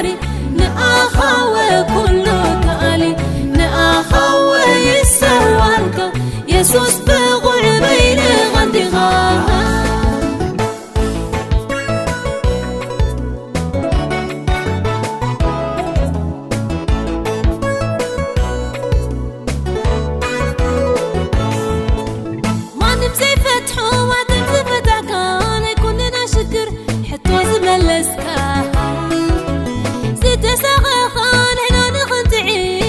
سحري نأخوي كل كالي نأخوي يسوالك يسوس بغل بين غندغا ما نمزي فتحو ما تنزي فتحكان يكوننا شكر حتو زملسكا زيت ساغخان هنا نخنتعي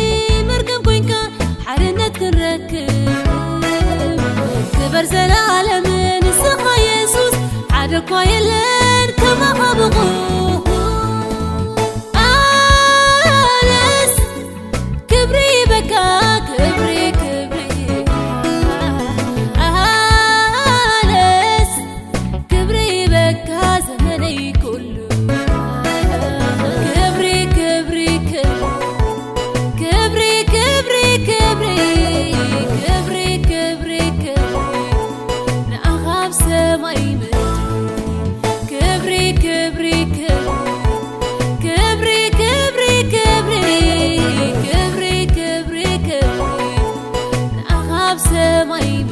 مركب كوينكا حرنا تنركب كبر زلالم نسخة يسوس عدك ويلين كما خبغو آلس كبري بكا كبري كبري آلس كبري بكا زمني كله كبري كبري كبري كبري كبري كبري كبري كبري نأخاف سماي كبري كبري كبري كبري كبري كبري كبري كبري نأخاف سماي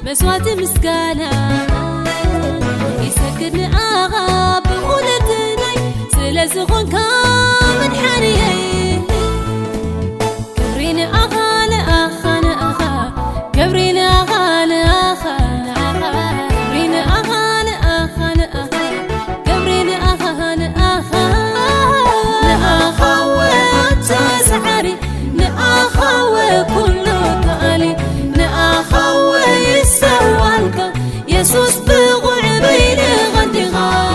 مسوات مسكانة يسكن أغاب بقولتني سلسخون كامن حريي كبرين أغان أخان أخا كبرين أغان أخان أخا كبرين أغان أخان أخا كبرين أغان أخا نأخوي تسحري نأخوي كل كالي نأخوي يسوالك يسوس بغل بين غندغا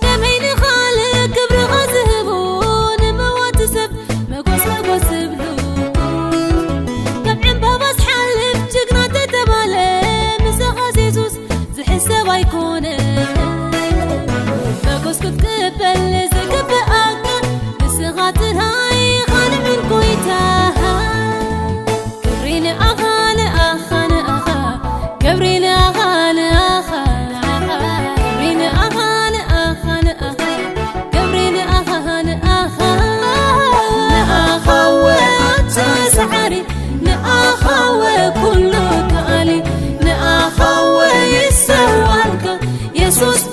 كمين خالق كبر غزهبون موات سب مقوس مقوس بلو كبعن باباس حالف جقنا تتبالي مسخاس يسوس زحسب يكون مقوس كتقبل زكب أكا مسخاتر هاي خانم الكويتاها كبرين أخان أخان أخا كبرين أخان أخان أخا كبرين أخان أخان أخا كبرين أخان أخا نأخوي تسحري نأخوي كل كالي نأخوي يسوالك يسوس